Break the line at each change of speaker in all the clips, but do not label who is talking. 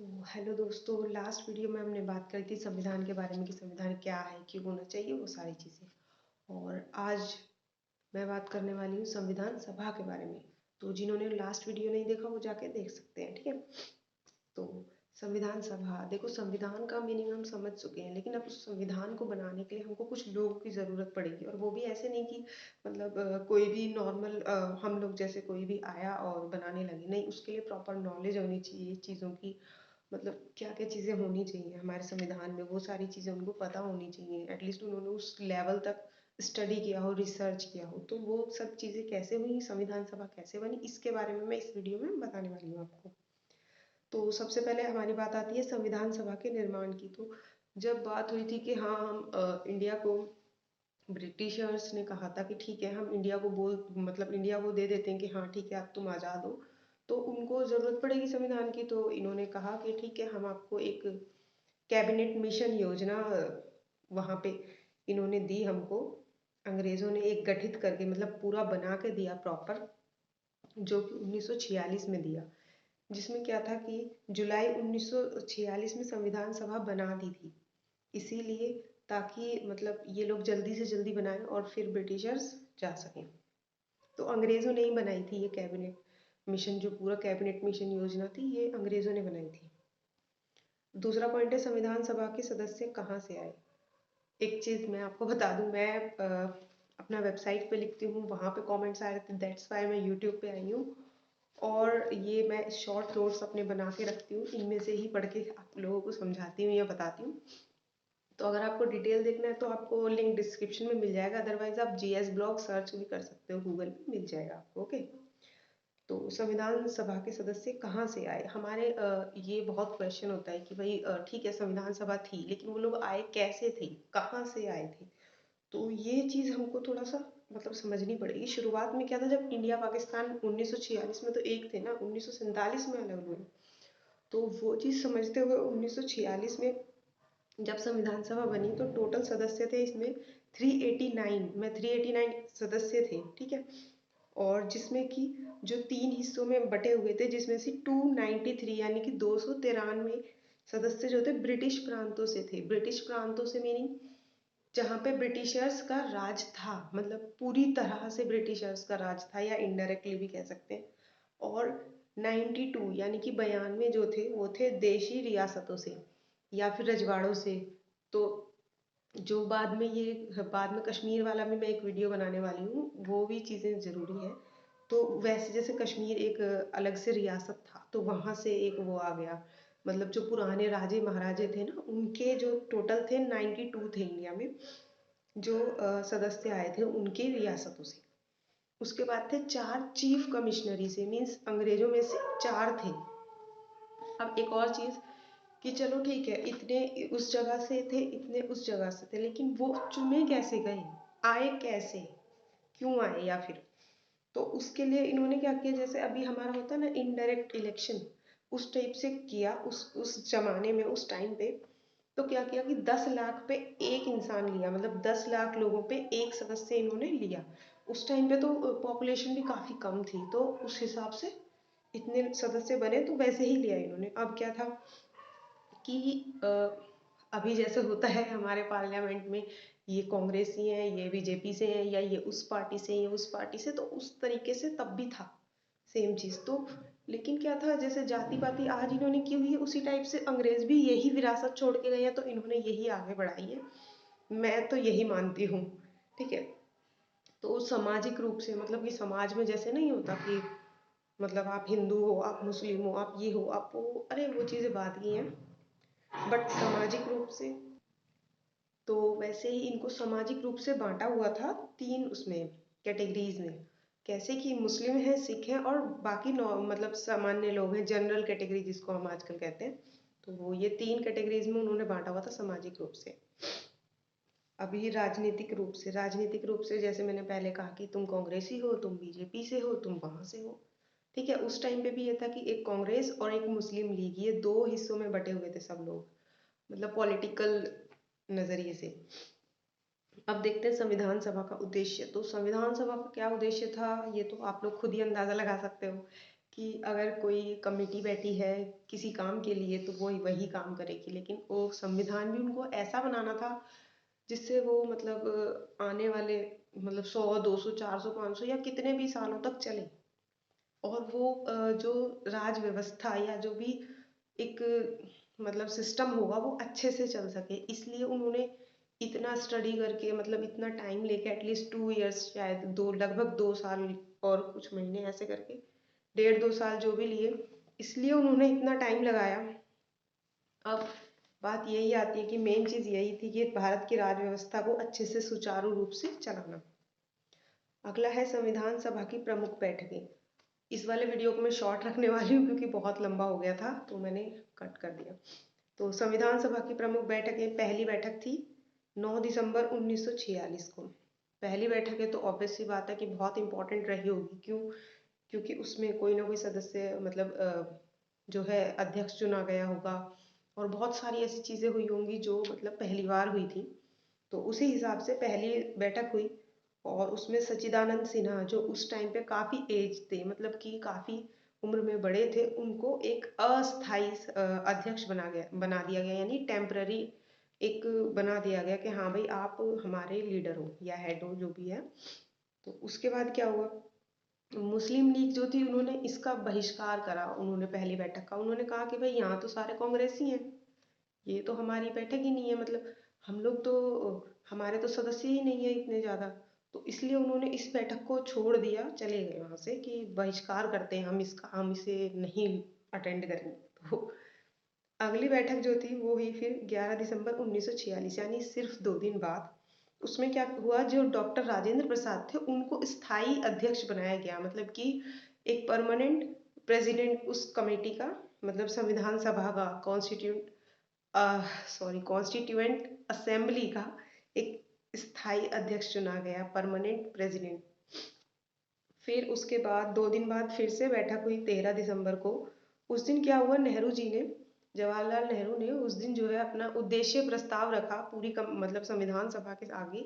तो हेलो दोस्तों, last video में हमने बात करी थी संविधान के बारे में कि संविधान क्या है, क्यों होना चाहिए, वो सारी चीज़ें। और आज मैं बात करने वाली हूँ संविधान सभा के बारे में। तो जिन्होंने लास्ट वीडियो नहीं देखा वो जाके देख सकते हैं, ठीक है। तो संविधान सभा, देखो संविधान का मीनिंग हम समझ चुके हैं, लेकिन अब उस संविधान को बनाने के लिए हमको कुछ लोगों की ज़रूरत पड़ेगी। और वो भी ऐसे नहीं कि मतलब कोई भी नॉर्मल हम लोग जैसे कोई भी आया और बनाने लगे, नहीं। उसके लिए प्रॉपर नॉलेज होनी चाहिए चीज़ों की, मतलब क्या क्या चीज़ें होनी चाहिए हमारे संविधान में, वो सारी चीज़ें उनको पता होनी चाहिए। एटलीस्ट उन्होंने उस लेवल तक स्टडी किया हो, रिसर्च किया हो। तो वो सब चीज़ें कैसे हुई, संविधान सभा कैसे बनी, इसके बारे में मैं इस वीडियो में बताने वाली हूँ आपको। तो सबसे पहले हमारी बात आती है संविधान सभा के निर्माण की। तो जब बात हुई थी कि हाँ हम इंडिया को, ब्रिटिशर्स ने कहा था कि ठीक है हम इंडिया को मतलब इंडिया को दे देते हैं कि हाँ ठीक है अब तुम आज़ाद हो, तो उनको ज़रूरत पड़ेगी संविधान की। तो इन्होंने कहा कि ठीक है हम आपको एक कैबिनेट मिशन योजना वहाँ पे इन्होंने दी हमको। अंग्रेज़ों ने एक गठित करके मतलब पूरा बना के दिया प्रॉपर, जो कि 1946 में दिया। जिसमें क्या था कि जुलाई 1946 में संविधान सभा बना दी थी, इसीलिए ताकि मतलब ये लोग जल्दी से जल्दी बनाएं और फिर ब्रिटिशर्स जा सकें। तो अंग्रेज़ों ने ही बनाई थी ये कैबिनेट मिशन, जो पूरा कैबिनेट मिशन योजना थी ये अंग्रेज़ों ने बनाई थी। दूसरा पॉइंट है संविधान सभा के सदस्य कहाँ से आए। एक चीज़ मैं आपको बता दूं, मैं अपना वेबसाइट पे लिखती हूँ, वहाँ पे कमेंट्स आ रहे थे, दैट्स वाई मैं यूट्यूब पे आई हूँ। और ये मैं शॉर्ट नोट्स अपने बना के रखती हूँ, इनमें से ही पढ़ के आप लोगों को समझाती हूँ या बताती हूँ। तो अगर आपको डिटेल देखना है तो आपको लिंक डिस्क्रिप्शन में मिल जाएगा, अदरवाइज आप जीएस ब्लॉग सर्च भी कर सकते हो, गूगल पे मिल जाएगा आपको। ओके। तो संविधान सभा के सदस्य कहाँ से आए हमारे, ये बहुत क्वेश्चन होता है कि भाई ठीक है संविधान सभा थी, लेकिन वो लोग आए कैसे थे, कहाँ से आए थे। तो ये चीज़ हमको थोड़ा सा मतलब समझनी पड़ेगी। शुरुआत में क्या था, जब इंडिया पाकिस्तान 1946 में तो एक थे ना, 1947 में अलग हुए। तो वो चीज़ समझते हुए 1946 में जब संविधान सभा बनी तो टोटल सदस्य थे इसमें 389 सदस्य थे, ठीक है। और जिसमें कि जो 3 हिस्सों में बटे हुए थे, जिसमें से 293 यानी कि 293 सदस्य जो थे ब्रिटिश प्रांतों से थे। ब्रिटिश प्रांतों से मीनिंग जहाँ पे ब्रिटिशर्स का राज था, मतलब पूरी तरह से ब्रिटिशर्स का राज था, या इनडायरेक्टली भी कह सकते हैं। और 92 यानी कि 92 जो थे वो थे देशी रियासतों से या फिर रजवाड़ों से। तो जो बाद में कश्मीर वाला भी मैं एक वीडियो बनाने वाली हूँ, वो भी चीज़ें ज़रूरी है। तो वैसे जैसे कश्मीर एक अलग से रियासत था, तो वहाँ से एक वो आ गया, मतलब जो पुराने राजे महाराजे थे ना, उनके जो टोटल थे 92 थे इंडिया में, जो सदस्य आए थे उनकी रियासतों से। उसके बाद थे 4 चीफ कमिश्नरी से, मीन्स अंग्रेजों में से 4 थे। अब एक और चीज़ कि चलो ठीक है इतने उस जगह से थे, इतने उस जगह से थे, लेकिन वो चुने कैसे गए, आए कैसे, क्यों आए, या फिर तो उसके लिए इन्होंने क्या किया, जैसे अभी हमारा होता है ना इनडायरेक्ट इलेक्शन, उस टाइप से किया उस जमाने में, उस टाइम पे। तो क्या किया कि 10 लाख पे एक इंसान लिया, मतलब 10 लाख लोगों पे एक सदस्य इन्होंने लिया। उस टाइम पे तो पॉपुलेशन भी काफ़ी कम थी, तो उस हिसाब से इतने सदस्य बने, तो वैसे ही लिया इन्होंने। अब क्या था कि अभी जैसे होता है हमारे पार्लियामेंट में, ये कांग्रेसी हैं, ये बीजेपी से हैं, या ये उस पार्टी से, ये उस पार्टी से, तो उस तरीके से तब भी था सेम चीज़। तो लेकिन क्या था, जैसे जाति पाति आज इन्होंने की हुई है, उसी टाइप से अंग्रेज भी यही विरासत छोड़ के गए हैं, तो इन्होंने यही आगे बढ़ाई है। मैं तो यही मानती हूँ, ठीक है। तो सामाजिक रूप से, मतलब कि समाज में जैसे नहीं होता कि मतलब आप हिंदू हो, आप मुस्लिम हो, आप ये हो, आप वो, अरे वो चीज़ें बात की हैं। बट सामाजिक रूप से तो वैसे ही इनको सामाजिक रूप से बांटा हुआ था 3 उसमें कैटेगरीज में। कैसे कि मुस्लिम हैं, सिख हैं, और बाकी मतलब सामान्य लोग हैं, जनरल कैटेगरी जिसको हम आजकल कहते हैं। तो वो ये 3 कैटेगरीज में उन्होंने बांटा हुआ था सामाजिक रूप से। अभी राजनीतिक रूप से जैसे मैंने पहले कहा कि तुम कांग्रेसी हो, तुम बीजेपी से हो, तुम वहां से हो, ठीक है। उस टाइम पे भी ये था कि एक कांग्रेस और एक मुस्लिम लीग, ये 2 हिस्सों में बटे हुए थे सब लोग, मतलब पॉलिटिकल नजरिए से। अब देखते हैं संविधान सभा का उद्देश्य। तो संविधान सभा का क्या उद्देश्य था, ये तो आप लोग खुद ही अंदाजा लगा सकते हो कि अगर कोई कमेटी बैठी है किसी काम के लिए तो वो वही काम करेगी, लेकिन वो संविधान भी उनको ऐसा बनाना था जिससे वो मतलब आने वाले मतलब 100 200 400 500 या कितने भी सालों तक चले। और वो जो राज व्यवस्था या जो भी एक मतलब सिस्टम होगा वो अच्छे से चल सके, इसलिए उन्होंने इतना स्टडी करके मतलब इतना टाइम लेके एटलीस्ट 2 इयर्स, शायद दो, लगभग 2 साल और कुछ महीने ऐसे करके 1.5 2 साल जो भी लिए, इसलिए उन्होंने इतना टाइम लगाया। अब बात यही आती है कि मेन चीज़ यही थी कि भारत की राज व्यवस्था को अच्छे से सुचारू रूप से चलाना। अगला है संविधान सभा की प्रमुख बैठकें। इस वाले वीडियो को मैं शॉर्ट रखने वाली हूँ क्योंकि बहुत लंबा हो गया था तो मैंने कट कर दिया। तो संविधान सभा की प्रमुख बैठकें, पहली बैठक थी 9 दिसंबर 1946 को। पहली बैठक है तो ऑब्वियस सी बात है कि बहुत इंपॉर्टेंट रही होगी। क्यों? क्योंकि उसमें कोई ना कोई सदस्य मतलब जो है अध्यक्ष चुना गया होगा और बहुत सारी ऐसी चीज़ें हुई होंगी जो मतलब पहली बार हुई थी। तो उसी हिसाब से पहली बैठक हुई और उसमें सच्चिदानंद सिन्हा जो उस टाइम पे काफ़ी एज थे, मतलब कि काफ़ी उम्र में बड़े थे, उनको एक अस्थाई अध्यक्ष बना दिया गया, यानी टेम्पररी एक बना दिया गया कि हाँ भाई आप हमारे लीडर हो या हेड हो जो भी है। तो उसके बाद क्या हुआ, मुस्लिम लीग जो थी उन्होंने इसका बहिष्कार करा। उन्होंने पहली बैठक का उन्होंने कहा कि भाई यहाँ तो सारे कांग्रेसी हैं, ये तो हमारी बैठक ही नहीं है, मतलब हम लोग तो हमारे तो सदस्य ही नहीं है इतने ज़्यादा। तो इसलिए उन्होंने इस बैठक को छोड़ दिया, चले गए वहाँ से कि बहिष्कार करते हैं हम इसका, हम इसे नहीं अटेंड करेंगे। तो अगली बैठक जो थी वो हुई फिर 11 दिसंबर 1946, यानी सिर्फ 2 दिन बाद। उसमें क्या हुआ, जो डॉक्टर राजेंद्र प्रसाद थे उनको स्थायी अध्यक्ष बनाया गया, मतलब कि एक परमानेंट प्रेसिडेंट उस कमेटी का, मतलब संविधान सभा का कॉन्स्टिट्यूएंट असेंबली का एक स्थायी अध्यक्ष चुना गया, परमानेंट प्रेसिडेंट। फिर उसके बाद 2 दिन बाद फिर से बैठक हुई 13 दिसंबर को। उस दिन क्या हुआ, नेहरू जी ने, जवाहरलाल नेहरू ने उस दिन जो है अपना उद्देश्य प्रस्ताव रखा पूरी मतलब संविधान सभा के आगे।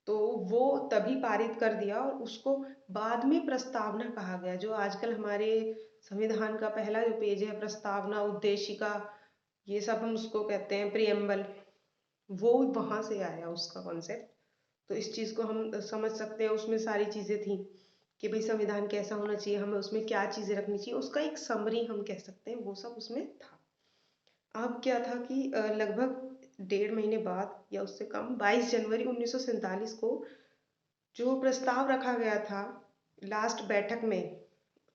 तो वो तभी पारित कर दिया और उसको बाद में प्रस्तावना कहा गया। जो आजकल हमारे संविधान का पहला जो पेज है, प्रस्तावना, उद्देशिका, ये सब हम उसको कहते हैं प्रियम्बल, वो वहां से आया उसका कॉन्सेप्ट। तो इस चीज को हम समझ सकते हैं, उसमें सारी चीजें थी कि भाई संविधान कैसा होना चाहिए, हमें उसमें क्या चीजें रखनी चाहिए, उसका एक समरी हम कह सकते हैं, वो सब उसमें था। अब क्या था कि लगभग 1.5 महीने बाद या उससे कम 22 जनवरी 1947 को जो प्रस्ताव रखा गया था लास्ट बैठक में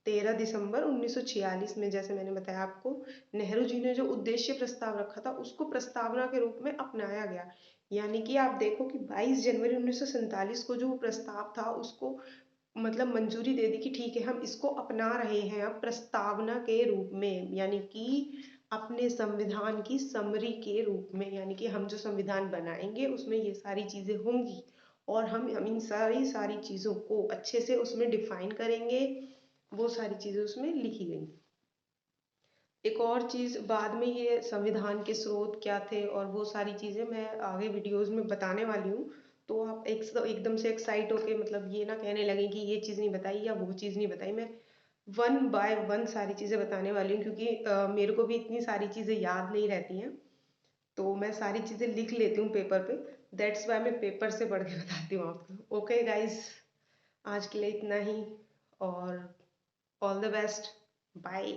13 दिसंबर 1946 में, जैसे मैंने बताया आपको, नेहरू जी ने जो उद्देश्य प्रस्ताव रखा था उसको प्रस्तावना के रूप में अपनाया गया। यानी कि आप देखो कि 22 जनवरी 1947 को जो प्रस्ताव था उसको मतलब मंजूरी दे दी कि ठीक है हम इसको अपना रहे हैं अब प्रस्तावना के रूप में, यानी कि अपने संविधान की समरी के रूप में, यानी कि हम जो संविधान बनाएंगे उसमें ये सारी चीजें होंगी और हम इन सारी सारी चीजों को अच्छे से उसमें डिफाइन करेंगे। वो सारी चीजें उसमें लिखी गई। एक और चीज, बाद में ये संविधान के स्रोत क्या थे और वो सारी चीजें मैं आगे वीडियोस में बताने वाली हूँ। तो आप एकदम से एक्साइट होके मतलब ये ना कहने लगे कि ये चीज नहीं बताई या वो चीज नहीं बताई। मैं 1 बाय 1 सारी चीजें बताने वाली हूँ क्योंकि मेरे को भी इतनी सारी चीजें याद नहीं रहती हैं। तो मैं सारी चीजें लिख लेती हूँ पेपर पे, दैट्स वाई मैं पेपर से पढ़ के बताती हूँ आपको। ओके गाइज, आज के लिए इतना ही और ऑल द बेस्ट, बाय।